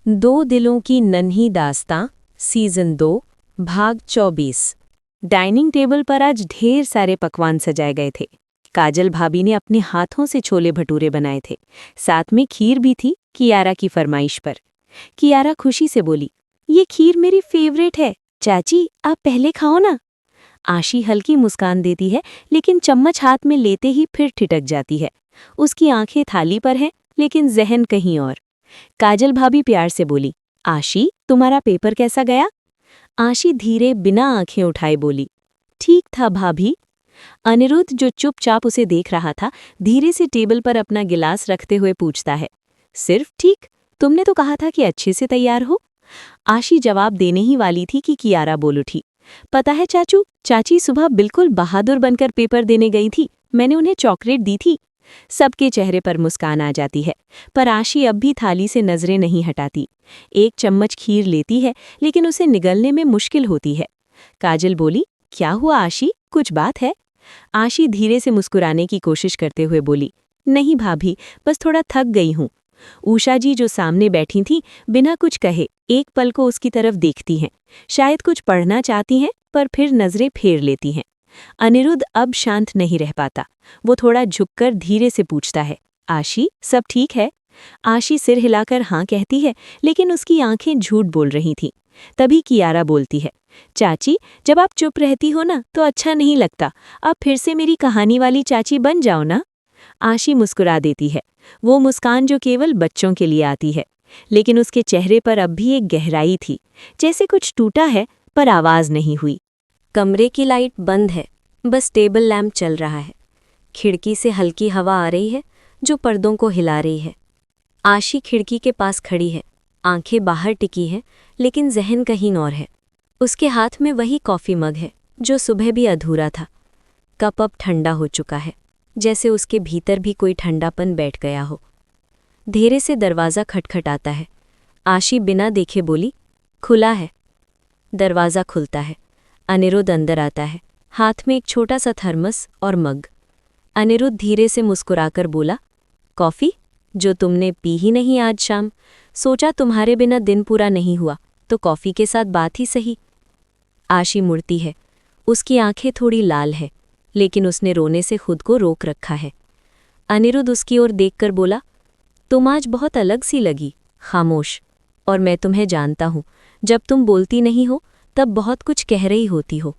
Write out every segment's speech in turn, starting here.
दो दिलों की नन्ही दास्तां सीजन 2 भाग 24। डाइनिंग टेबल पर आज ढेर सारे पकवान सजाए गए थे। काजल भाभी ने अपने हाथों से छोले भटूरे बनाए थे। साथ में खीर भी थी, कियारा की फरमाइश पर। कियारा खुशी से बोली, ये खीर मेरी फेवरेट है। चाची, आप पहले खाओ ना। आशी हल्की मुस्कान देती है, लेकिन चम्मच हाथ में लेते ही फिर ठिठक जाती है। उसकी आंखें थाली पर हैं, लेकिन जहन कहीं और। काजल भाभी प्यार से बोली, आशी, तुम्हारा पेपर कैसा गया? आशी धीरे बिना आंखें उठाए बोली, ठीक था भाभी। अनिरुद्ध, जो चुपचाप उसे देख रहा था, धीरे से टेबल पर अपना गिलास रखते हुए पूछता है, सिर्फ ठीक? तुमने तो कहा था कि अच्छे से तैयार हो। आशी जवाब देने ही वाली थी कि कियारा बोल उठी, पता है चाचू, चाची सुबह बिल्कुल बहादुर बनकर पेपर देने गई थी। मैंने उन्हें चॉकलेट दी थी। सबके चेहरे पर मुस्कान आ जाती है, पर आशी अब भी थाली से नजरें नहीं हटाती। एक चम्मच खीर लेती है, लेकिन उसे निगलने में मुश्किल होती है। काजल बोली, क्या हुआ आशी, कुछ बात है? आशी धीरे से मुस्कुराने की कोशिश करते हुए बोली, नहीं भाभी, बस थोड़ा थक गई हूँ। उषा जी, जो सामने बैठी थीं, बिना कुछ कहे एक पल को उसकी तरफ देखती हैं। शायद कुछ पढ़ना चाहती हैं, पर फिर नजरें फेर लेती हैं। अनिरुद्ध अब शांत नहीं रह पाता। वो थोड़ा झुककर धीरे से पूछता है, आशी, सब ठीक है? आशी सिर हिलाकर हाँ कहती है, लेकिन उसकी आंखें झूठ बोल रही थीं। तभी कियारा बोलती है, चाची, जब आप चुप रहती हो ना तो अच्छा नहीं लगता। अब फिर से मेरी कहानी वाली चाची बन जाओ ना। आशी मुस्कुरा देती है, वो मुस्कान जो केवल बच्चों के लिए आती है। लेकिन उसके चेहरे पर अब भी एक गहराई थी, जैसे कुछ टूटा है पर आवाज नहीं हुई। कमरे की लाइट बंद है, बस टेबल लैंप चल रहा है। खिड़की से हल्की हवा आ रही है, जो पर्दों को हिला रही है। आशी खिड़की के पास खड़ी है, आंखें बाहर टिकी हैं, लेकिन जहन कहीं और है। उसके हाथ में वही कॉफ़ी मग है, जो सुबह भी अधूरा था। कप अब ठंडा हो चुका है, जैसे उसके भीतर भी कोई ठंडापन बैठ गया हो। धीरे से दरवाज़ा खटखटाता है। आशी बिना देखे बोली, खुला है। दरवाज़ा खुलता है। अनिरुद्ध अंदर आता है, हाथ में एक छोटा सा थर्मस और मग। अनिरुद्ध धीरे से मुस्कुराकर बोला, कॉफ़ी, जो तुमने पी ही नहीं आज शाम। सोचा तुम्हारे बिना दिन पूरा नहीं हुआ, तो कॉफ़ी के साथ बात ही सही। आशी मुड़ती है, उसकी आंखें थोड़ी लाल है, लेकिन उसने रोने से खुद को रोक रखा है। अनिरुद्ध उसकी ओर देखकर बोला, तुम आज बहुत अलग सी लगी, खामोश। और मैं तुम्हें जानता हूँ, जब तुम बोलती नहीं हो तब बहुत कुछ कह रही होती हो।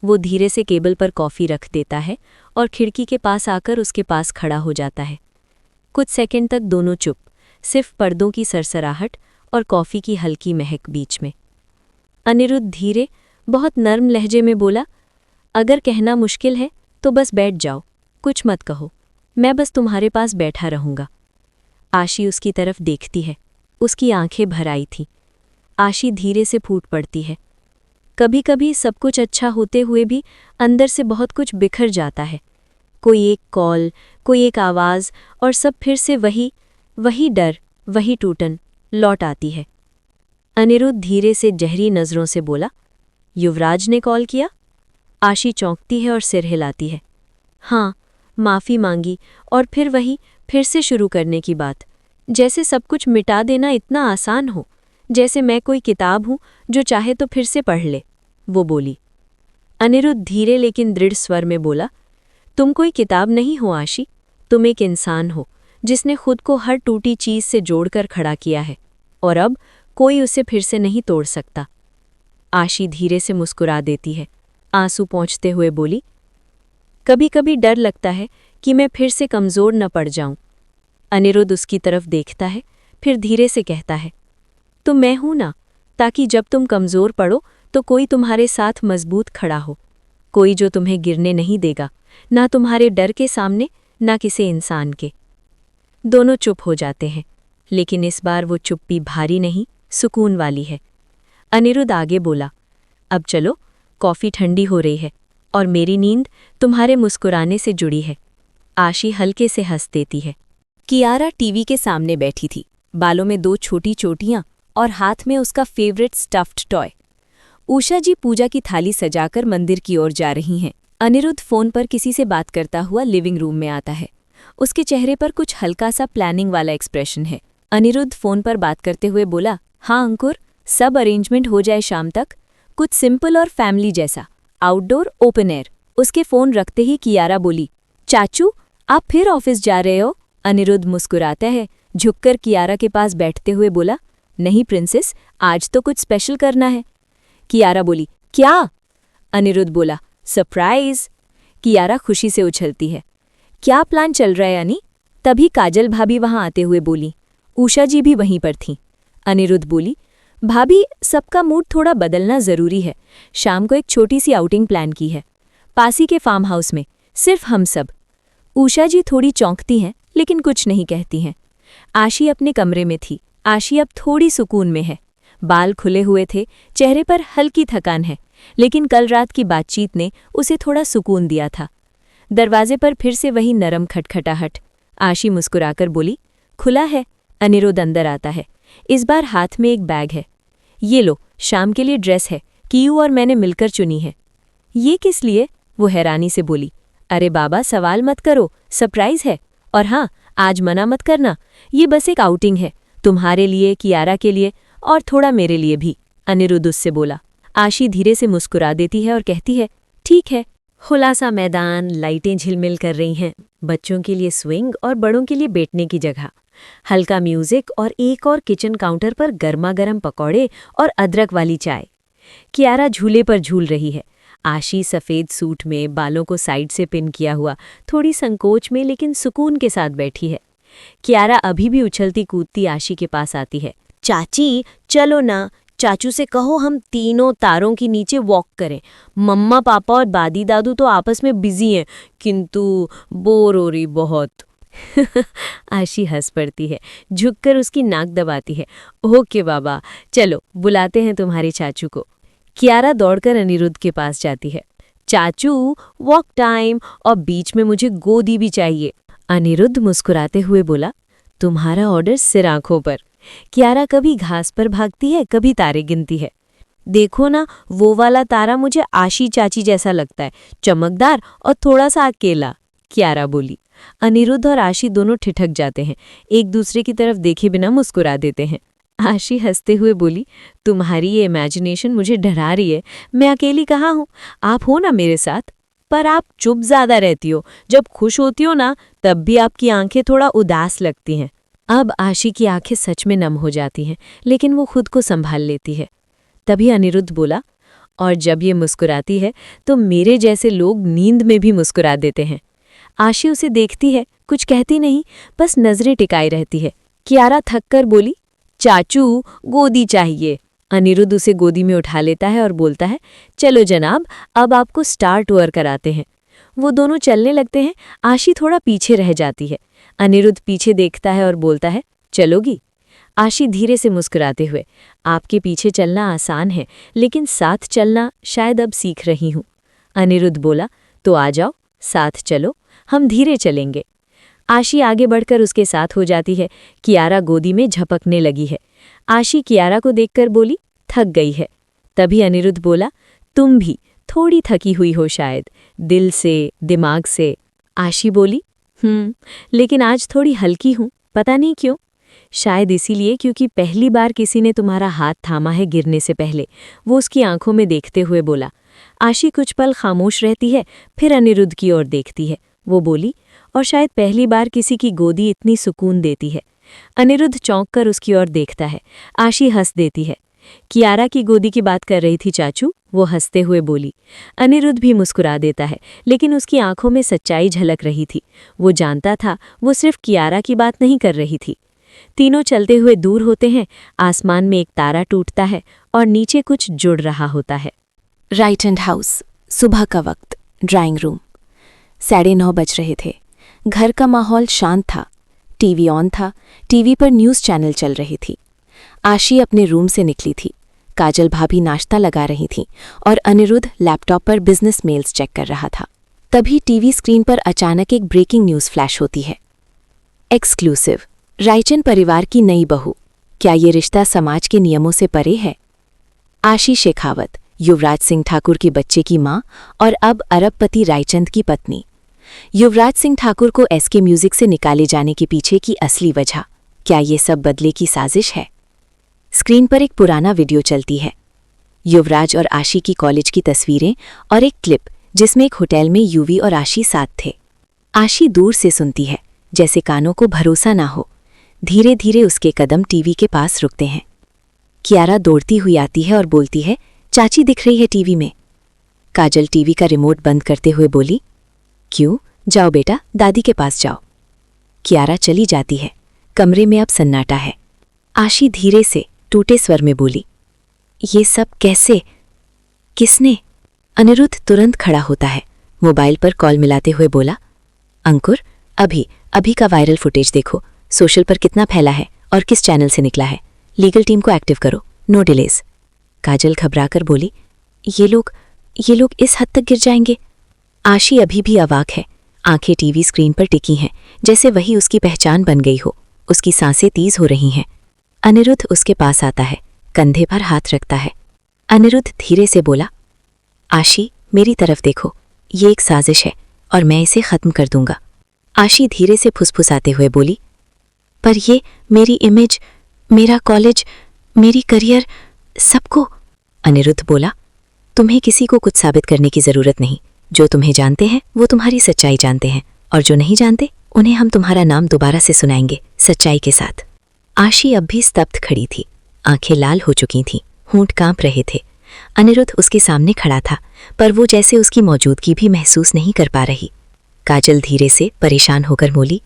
वो धीरे से टेबल पर कॉफ़ी रख देता है और खिड़की के पास आकर उसके पास खड़ा हो जाता है। कुछ सेकंड तक दोनों चुप, सिर्फ पर्दों की सरसराहट और कॉफ़ी की हल्की महक बीच में। अनिरुद्ध धीरे, बहुत नर्म लहजे में बोला, अगर कहना मुश्किल है तो बस बैठ जाओ, कुछ मत कहो, मैं बस तुम्हारे पास बैठा रहूँगा। आशी उसकी तरफ देखती है, उसकी आंखें भर आई थीं। आशी धीरे से फूट पड़ती है। कभी कभी सब कुछ अच्छा होते हुए भी अंदर से बहुत कुछ बिखर जाता है। कोई एक कॉल, कोई एक आवाज़, और सब फिर से वही डर, वही टूटन लौट आती है। अनिरुद्ध धीरे से गहरी नज़रों से बोला, युवराज ने कॉल किया? आशी चौंकती है और सिर हिलाती है। हाँ, माफ़ी मांगी, और फिर से शुरू करने की बात। जैसे सब कुछ मिटा देना इतना आसान हो, जैसे मैं कोई किताब हूँ जो चाहे तो फिर से पढ़ ले, वो बोली। अनिरुद्ध धीरे लेकिन दृढ़ स्वर में बोला, तुम कोई किताब नहीं हो आशी, तुम एक इंसान हो, जिसने खुद को हर टूटी चीज़ से जोड़कर खड़ा किया है, और अब कोई उसे फिर से नहीं तोड़ सकता। आशी धीरे से मुस्कुरा देती है, आंसू पोंछते हुए बोली, कभी कभी डर लगता है कि मैं फिर से कमज़ोर न पड़ जाऊं। अनिरुद्ध उसकी तरफ देखता है, फिर धीरे से कहता है, तो मैं हूं ना, ताकि जब तुम कमज़ोर पड़ो तो कोई तुम्हारे साथ मजबूत खड़ा हो, कोई जो तुम्हें गिरने नहीं देगा, ना तुम्हारे डर के सामने, ना किसी इंसान के। दोनों चुप हो जाते हैं, लेकिन इस बार वो चुप्पी भारी नहीं, सुकून वाली है। अनिरुद्ध आगे बोला, अब चलो, कॉफ़ी ठंडी हो रही है, और मेरी नींद तुम्हारे मुस्कुराने से जुड़ी है। आशी हल्के से हंस देती है। कियारा टीवी के सामने बैठी थी, बालों में 2 छोटी चोटियां और हाथ में उसका फेवरेट स्टफ्ड टॉय। उषा जी पूजा की थाली सजाकर मंदिर की ओर जा रही हैं। अनिरुद्ध फ़ोन पर किसी से बात करता हुआ लिविंग रूम में आता है। उसके चेहरे पर कुछ हल्का सा प्लानिंग वाला एक्सप्रेशन है, अनिरुद्ध फोन पर बात करते हुए बोला, हाँ अंकुर, सब अरेंजमेंट हो जाए शाम तक। कुछ सिंपल और फैमिली जैसा, आउटडोर ओपन एयर। उसके फोन रखते ही कियारा बोली, चाचू आप फिर ऑफिस जा रहे हो? अनिरुद्ध मुस्कुराता है, झुककर कियारा के पास बैठते हुए बोला, नहीं प्रिंसेस, आज तो कुछ स्पेशल करना है। कियारा बोली, क्या? अनिरुद्ध बोला, सरप्राइज। कियारा खुशी से उछलती है, क्या प्लान चल रहा है अनी? तभी काजल भाभी वहां आते हुए बोली, उषा जी भी वहीं पर थीं। अनिरुद्ध बोली, भाभी सबका मूड थोड़ा बदलना जरूरी है, शाम को एक छोटी सी आउटिंग प्लान की है, पासी के फार्म हाउस में, सिर्फ हम सब। उषा जी थोड़ी चौंकती हैं लेकिन कुछ नहीं कहती हैं। आशी अपने कमरे में थी। आशी अब थोड़ी सुकून में है। बाल खुले हुए थे, चेहरे पर हल्की थकान है, लेकिन कल रात की बातचीत ने उसे थोड़ा सुकून दिया था। दरवाजे पर फिर से वही नरम खटखटाहट। आशी मुस्कुराकर बोली, खुला है। अनिरुद्ध अंदर आता है। इस बार हाथ में एक बैग है। ये लो, शाम के लिए ड्रेस है, कीयू और मैंने मिलकर चुनी है। ये किस लिए? वो हैरानी से बोली, अरे बाबा सवाल मत करो, सरप्राइज है। और हाँ, आज मना मत करना, ये बस एक आउटिंग है, तुम्हारे लिए, कियारा के लिए और थोड़ा मेरे लिए भी। अनिरुद्ध उससे बोला। आशी धीरे से मुस्कुरा देती है और कहती है, ठीक है। खुला सा मैदान, लाइटें झिलमिल कर रही हैं, बच्चों के लिए स्विंग और बड़ों के लिए बैठने की जगह, हल्का म्यूजिक और एक और किचन काउंटर पर गर्मा गर्म पकौड़े और अदरक वाली चाय। कियारा झूले पर झूल रही है। आशी सफ़ेद सूट में, बालों को साइड से पिन किया हुआ, थोड़ी संकोच में लेकिन सुकून के साथ बैठी है। कियारा अभी भी उछलती कूदती आशी के पास आती है। चाची चलो ना, चाचू से कहो हम तीनों तारों के नीचे वॉक करें। मम्मा पापा और दादी दादू तो आपस में बिजी हैं, किंतु बोर हो रही बहुत। आशी हंस पड़ती है, झुककर उसकी नाक दबाती है। ओके बाबा, चलो बुलाते हैं तुम्हारे चाचू को। कियारा दौड़कर अनिरुद्ध के पास जाती है। चाचू वॉक टाइम, और बीच में मुझे गोदी भी चाहिए। अनिरुद्ध मुस्कुराते हुए बोला, तुम्हारा ऑर्डर सिर आंखों पर। कियारा कभी घास पर भागती है, कभी तारे गिनती है। देखो ना, वो वाला तारा मुझे आशी चाची जैसा लगता है, चमकदार और थोड़ा सा अकेला, कियारा बोली। अनिरुद्ध और आशी दोनों ठिठक जाते हैं, एक दूसरे की तरफ देखे बिना मुस्कुरा देते हैं। आशी हंसते हुए बोली, तुम्हारी ये इमेजिनेशन मुझे डरा रही है। मैं अकेली कहाँ हूँ, आप हो ना मेरे साथ। पर आप चुप ज्यादा रहती हो, जब खुश होती हो ना तब भी आपकी आंखें थोड़ा उदास लगती हैं। अब आशी की आंखें सच में नम हो जाती हैं, लेकिन वो खुद को संभाल लेती है। तभी अनिरुद्ध बोला, और जब ये मुस्कुराती है तो मेरे जैसे लोग नींद में भी मुस्कुरा देते हैं। आशी उसे देखती है, कुछ कहती नहीं, बस नजरें टिकाई रहती है। कियारा थक कर बोली, चाचू गोदी चाहिए। अनिरुद्ध उसे गोदी में उठा लेता है और बोलता है, चलो जनाब, अब आपको स्टार टूर कराते हैं। वो दोनों चलने लगते हैं। आशी थोड़ा पीछे रह जाती है। अनिरुद्ध पीछे देखता है और बोलता है, चलोगी? आशी धीरे से मुस्कुराते हुए, आपके पीछे चलना आसान है, लेकिन साथ चलना शायद अब सीख रही हूँ। अनिरुद्ध बोला, तो आ जाओ, साथ चलो, हम धीरे चलेंगे। आशी आगे बढ़कर उसके साथ हो जाती है। कियारा गोदी में झपकने लगी है। आशी कियारा को देखकर बोली, थक गई है। तभी अनिरुद्ध बोला, तुम भी थोड़ी थकी हुई हो शायद, दिल से, दिमाग से। आशी बोली, लेकिन आज थोड़ी हल्की हूँ, पता नहीं क्यों। शायद इसीलिए क्योंकि पहली बार किसी ने तुम्हारा हाथ थामा है गिरने से पहले, वो उसकी आंखों में देखते हुए बोला। आशी कुछ पल खामोश रहती है, फिर अनिरुद्ध की ओर देखती है। वो बोली, और शायद पहली बार किसी की गोदी इतनी सुकून देती है। अनिरुद्ध चौंककर उसकी ओर देखता है। आशी हंस देती है। कियारा की गोदी की बात कर रही थी चाचू, वो हंसते हुए बोली। अनिरुद्ध भी मुस्कुरा देता है, लेकिन उसकी आंखों में सच्चाई झलक रही थी। वो जानता था वो सिर्फ कियारा की बात नहीं कर रही थी। तीनों चलते हुए दूर होते हैं। आसमान में एक तारा टूटता है और नीचे कुछ जुड़ रहा होता है। राइट हैंड हाउस, सुबह का वक्त, ड्राइंग रूम। 9:30 बज रहे थे। घर का माहौल शांत था। टीवी ऑन था। टीवी पर न्यूज़ चैनल चल रही थी। आशी अपने रूम से निकली थी। काजल भाभी नाश्ता लगा रही थीं और अनिरुद्ध लैपटॉप पर बिजनेस मेल्स चेक कर रहा था। तभी टीवी स्क्रीन पर अचानक एक ब्रेकिंग न्यूज़ फ्लैश होती है। एक्सक्लूसिव, रायचंद परिवार की नई बहू, क्या ये रिश्ता समाज के नियमों से परे है? आशी शेखावत, युवराज सिंह ठाकुर के बच्चे की मां और अब अरबपति रायचंद की पत्नी। युवराज सिंह ठाकुर को एसके म्यूजिक से निकाले जाने के पीछे की असली वजह क्या ये सब बदले की साजिश है? स्क्रीन पर एक पुराना वीडियो चलती है। युवराज और आशी की कॉलेज की तस्वीरें और एक क्लिप जिसमें एक होटल में यूवी और आशी साथ थे। आशी दूर से सुनती है, जैसे कानों को भरोसा ना हो। धीरे धीरे उसके कदम टीवी के पास रुकते हैं। कियारा दौड़ती हुई आती है और बोलती है, चाची दिख रही है टीवी में। काजल टीवी का रिमोट बंद करते हुए बोली, क्यों? जाओ बेटा, दादी के पास जाओ। कियारा चली जाती है। कमरे में अब सन्नाटा है। आशी धीरे से टूटे स्वर में बोली, ये सब कैसे? किसने? अनिरुद्ध तुरंत खड़ा होता है। मोबाइल पर कॉल मिलाते हुए बोला, अंकुर, अभी का वायरल फुटेज देखो, सोशल पर कितना फैला है और किस चैनल से निकला है। लीगल टीम को एक्टिव करो, नो डिलेज। काजल घबराकर बोली, ये लोग इस हद तक गिर जाएंगे? आशी अभी भी अवाक है। आंखें टीवी स्क्रीन पर टिकी हैं, जैसे वही उसकी पहचान बन गई हो। उसकी सांसें तेज हो रही हैं। अनिरुद्ध उसके पास आता है, कंधे पर हाथ रखता है। अनिरुद्ध धीरे से बोला, आशी, मेरी तरफ देखो, ये एक साजिश है और मैं इसे खत्म कर दूंगा। आशी धीरे से फुसफुसाते हुए बोली, पर ये मेरी इमेज, मेरा कॉलेज, मेरी करियर, सबको। अनिरुद्ध बोला, तुम्हें किसी को कुछ साबित करने की जरूरत नहीं। जो तुम्हें जानते हैं वो तुम्हारी सच्चाई जानते हैं, और जो नहीं जानते उन्हें हम तुम्हारा नाम दोबारा से सुनाएंगे, सच्चाई के साथ। आशी अब भी स्तब्ध खड़ी थी। आंखें लाल हो चुकी थीं, होंठ कांप रहे थे। अनिरुद्ध उसके सामने खड़ा था, पर वो जैसे उसकी मौजूदगी भी महसूस नहीं कर पा रही। काजल धीरे से परेशान होकर बोली,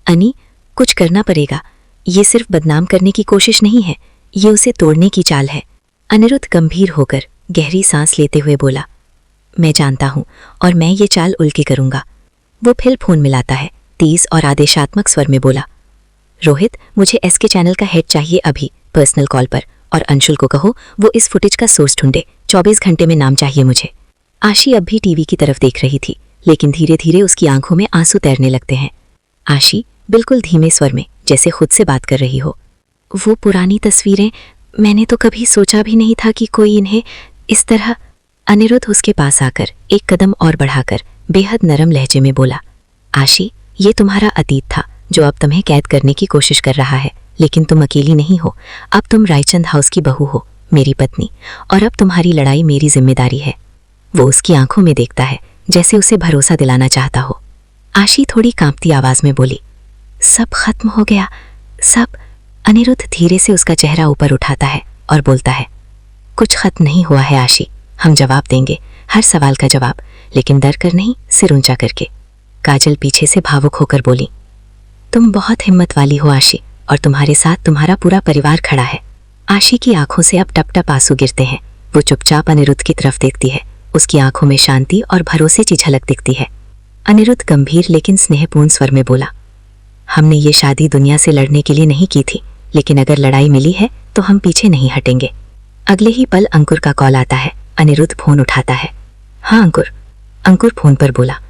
अनी, कुछ करना पड़ेगा। ये सिर्फ बदनाम करने की कोशिश नहीं है, ये उसे तोड़ने की चाल है। अनिरुद्ध गंभीर होकर गहरी सांस लेते हुए बोला, मैं जानता हूं और मैं ये चाल उल्टी करूंगा। वो फिर फोन मिलाता है, तेज और आदेशात्मक स्वर में बोला, रोहित, मुझे एसके चैनल का हेड चाहिए अभी, पर्सनल कॉल पर, और अंशुल को कहो वो इस फुटेज का सोर्स ढूंढे। 24 घंटे में नाम चाहिए मुझे। आशी अब भी टीवी की तरफ देख रही थी, लेकिन धीरे धीरे उसकी आंखों में आंसू तैरने लगते हैं। आशी बिल्कुल धीमे स्वर में, जैसे खुद से बात कर रही हो, वो पुरानी तस्वीरें, मैंने तो कभी सोचा भी नहीं था कि कोई इन्हें इस तरह। अनिरुद्ध उसके पास आकर एक कदम और बढ़ाकर बेहद नरम लहजे में बोला, आशी, ये तुम्हारा अतीत था जो अब तुम्हें कैद करने की कोशिश कर रहा है, लेकिन तुम अकेली नहीं हो। अब तुम रायचंद हाउस की बहू हो, मेरी पत्नी, और अब तुम्हारी लड़ाई मेरी जिम्मेदारी है। वो उसकी आंखों में देखता है, जैसे उसे भरोसा दिलाना चाहता हो। आशी थोड़ी कांपती आवाज में बोली, सब खत्म हो गया, सब। अनिरुद्ध धीरे से उसका चेहरा ऊपर उठाता है और बोलता है, कुछ खत्म नहीं हुआ है आशी, हम जवाब देंगे, हर सवाल का जवाब, लेकिन डर कर नहीं, सिर ऊंचा करके। काजल पीछे से भावुक होकर बोली, तुम बहुत हिम्मत वाली हो आशी, और तुम्हारे साथ तुम्हारा पूरा परिवार खड़ा है। आशी की आंखों से अब टप टप आंसू गिरते हैं। वो चुपचाप अनिरुद्ध की तरफ देखती है। उसकी आंखों में शांति और भरोसे की झलक दिखती है। अनिरुद्ध गंभीर लेकिन स्नेहपूर्ण स्वर में बोला, हमने ये शादी दुनिया से लड़ने के लिए नहीं की थी, लेकिन अगर लड़ाई मिली है तो हम पीछे नहीं हटेंगे। अगले ही पल अंकुर का कॉल आता है। अनिरुद्ध फोन उठाता है। हाँ अंकुर। अंकुर फोन पर बोला,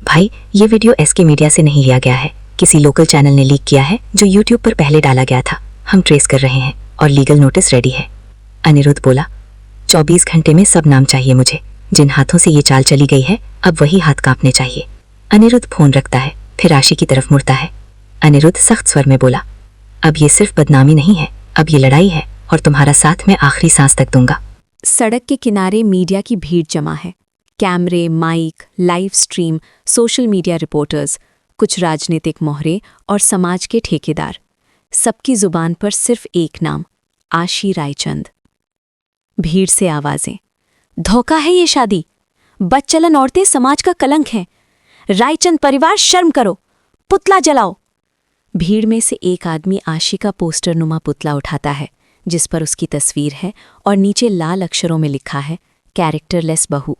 भाई, ये वीडियो एसके मीडिया से नहीं लिया गया है, किसी लोकल चैनल ने लीक किया है जो यूट्यूब पर पहले डाला गया था। हम ट्रेस कर रहे हैं और लीगल नोटिस रेडी है। अनिरुद्ध बोला, 24 घंटे में सब नाम चाहिए मुझे। जिन हाथों से ये चाल चली गई है, अब वही हाथ कांपने चाहिए। अनिरुद्ध फोन रखता है, फिर आशी की तरफ मुड़ता है। अनिरुद्ध सख्त स्वर में बोला, अब ये सिर्फ बदनामी नहीं है, अब ये लड़ाई है, और तुम्हारा साथ मैं आखिरी सांस तक दूंगा। सड़क के किनारे मीडिया की भीड़ जमा है। कैमरे, mic, live stream, social media reporters, कुछ राजनीतिक मोहरे और समाज के ठेकेदार। सबकी जुबान पर सिर्फ एक नाम, आशी रायचंद। भीड़ से आवाजें, धोखा है ये शादी, बदचलन औरतें समाज का कलंक हैं, रायचंद परिवार शर्म करो, पुतला जलाओ। भीड़ में से एक आदमी आशी का पोस्टर नुमा पुतला उठाता है, जिस पर उसकी तस्वीर है और नीचे लाल अक्षरों में लिखा है, कैरेक्टरलेस बहू।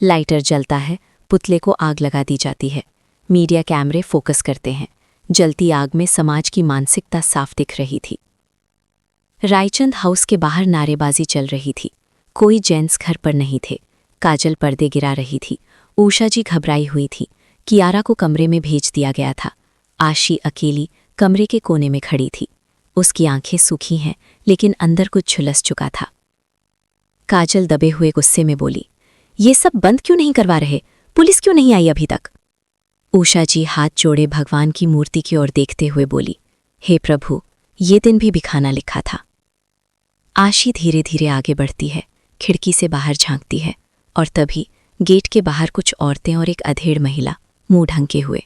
लाइटर जलता है, पुतले को आग लगा दी जाती है। मीडिया कैमरे फोकस करते हैं। जलती आग में समाज की मानसिकता साफ दिख रही थी। रायचंद हाउस के बाहर नारेबाजी चल रही थी। कोई जेंट्स घर पर नहीं थे। काजल पर्दे गिरा रही थी। उषा जी घबराई हुई थी। कियारा को कमरे में भेज दिया गया था। आशी अकेली कमरे के कोने में खड़ी थी। उसकी आंखें सूखी हैं, लेकिन अंदर कुछ झुलस चुका था। काजल दबे हुए गुस्से में बोली, ये सब बंद क्यों नहीं करवा रहे? पुलिस क्यों नहीं आई अभी तक? उषा जी हाथ जोड़े भगवान की मूर्ति की ओर देखते हुए बोली, हे प्रभु, ये दिन भी बिखाना लिखा था। आशी धीरे धीरे आगे बढ़ती है, खिड़की से बाहर झांकती है, और तभी गेट के बाहर कुछ औरतें और एक अधेड़ महिला मुंह ढंके हुए।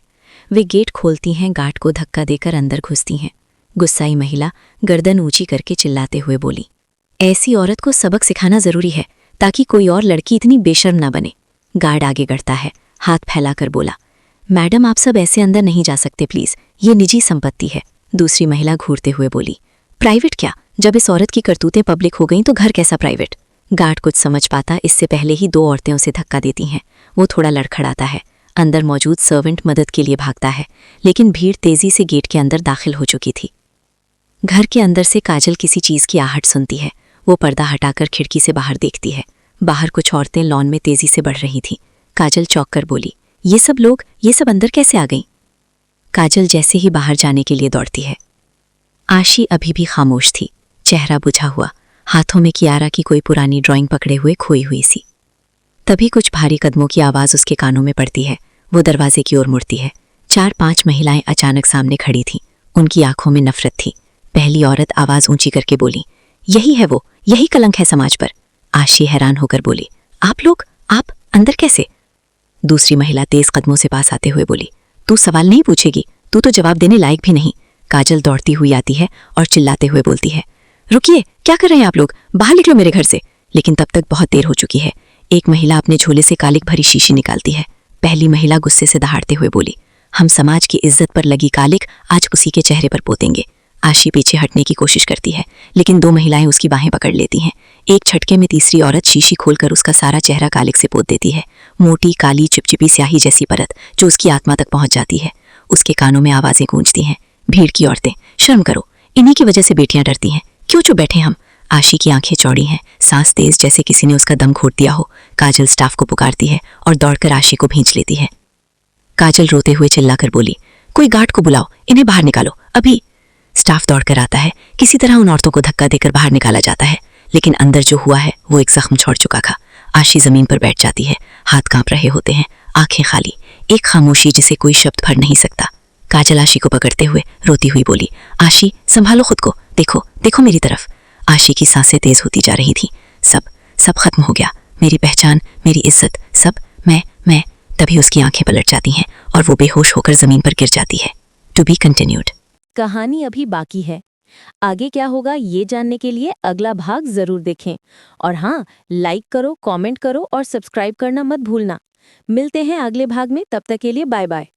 वे गेट खोलती हैं, गार्ड को धक्का देकर अंदर घुसती हैं। गुस्साई महिला गर्दन ऊंची करके चिल्लाते हुए बोली, ऐसी औरत को सबक सिखाना जरूरी है ताकि कोई और लड़की इतनी बेशर्म ना बने। गार्ड आगे बढ़ता है, हाथ फैलाकर बोला, मैडम आप सब ऐसे अंदर नहीं जा सकते प्लीज, ये निजी संपत्ति है। दूसरी महिला घूरते हुए बोली, प्राइवेट क्या? जब इस औरत की करतूतें पब्लिक हो गईं तो घर कैसा प्राइवेट? गार्ड कुछ समझ पाता इससे पहले ही दो औरतें उसे धक्का देती हैं। वो थोड़ा लड़खड़ाता है। अंदर मौजूद सर्वेंट मदद के लिए भागता है, लेकिन भीड़ तेजी से गेट के अंदर दाखिल हो चुकी थी। घर के अंदर से काजल किसी चीज की आहट सुनती है। वो पर्दा हटाकर खिड़की से बाहर देखती है। बाहर कुछ औरतें लॉन में तेजी से बढ़ रही थीं। काजल चौंक कर बोली, ये सब अंदर कैसे आ गईं? काजल जैसे ही बाहर जाने के लिए दौड़ती है। आशी अभी भी खामोश थी, चेहरा बुझा हुआ, हाथों में कियारा की कोई पुरानी ड्राइंग पकड़े हुए खोई हुई सी। तभी कुछ भारी कदमों की आवाज़ उसके कानों में पड़ती है। वो दरवाजे की ओर मुड़ती है। 4-5 महिलाएं अचानक सामने खड़ी थीं। उनकी आंखों में नफरत थी। पहली औरत आवाज़ ऊंची करके बोली, यही है वो, यही कलंक है समाज पर। आशी हैरान होकर बोली, आप अंदर कैसे? दूसरी महिला तेज कदमों से पास आते हुए बोली, तू सवाल नहीं पूछेगी, तू तो जवाब देने लायक भी नहीं। काजल दौड़ती हुई आती है और चिल्लाते हुए बोलती है, रुकिए, क्या कर रहे हैं आप लोग? बाहर निकलो मेरे घर से। लेकिन तब तक बहुत देर हो चुकी है। एक महिला अपने झोले से कालिक भरी शीशी निकालती है। पहली महिला गुस्से से दहाड़ते हुए बोली, हम समाज की इज्जत पर लगी कालिक आज उसी के चेहरे पर पोतेंगे। आशी पीछे हटने की कोशिश करती है, लेकिन दो महिलाएं उसकी बाहें पकड़ लेती हैं। एक झटके में तीसरी औरत शीशी खोलकर उसका सारा चेहरा कालिक से पोत देती है। मोटी काली चिपचिपी स्याही जैसी परत जो उसकी आत्मा तक पहुंच जाती है। उसके कानों में आवाजें गूंजती हैं, भीड़ की औरतें, शर्म करो, इन्हीं की वजह से बेटियां डरती हैं, क्यों चुप बैठे हम? आशी की आंखें चौड़ी हैं, सांस तेज जैसे किसी ने उसका दम घोट दिया हो। काजल स्टाफ को पुकारती है और दौड़कर आशी को भींच लेती है। काजल रोते हुए चिल्लाकर बोली, कोई गार्ड को बुलाओ, इन्हें बाहर निकालो अभी। स्टाफ दौड़कर आता है। किसी तरह उन औरतों को धक्का देकर बाहर निकाला जाता है, लेकिन अंदर जो हुआ है वो एक जख्म छोड़ चुका था। आशी जमीन पर बैठ जाती है, हाथ कांप रहे होते हैं, आंखें खाली, एक खामोशी जिसे कोई शब्द भर नहीं सकता। काजल आशी को पकड़ते हुए रोती हुई बोली, आशी संभालो खुद को, देखो मेरी तरफ। आशी की सांसें तेज होती जा रही थीं। सब खत्म हो गया, मेरी पहचान, मेरी इज्जत, सब मैं। तभी उसकी आंखें पलट जाती हैं और वो बेहोश होकर जमीन पर गिर जाती है। To be continued. कहानी अभी बाकी है। आगे क्या होगा ये जानने के लिए अगला भाग जरूर देखें। और हाँ, लाइक करो, कमेंट करो और सब्सक्राइब करना मत भूलना। मिलते हैं अगले भाग में, तब तक के लिए बाय बाय।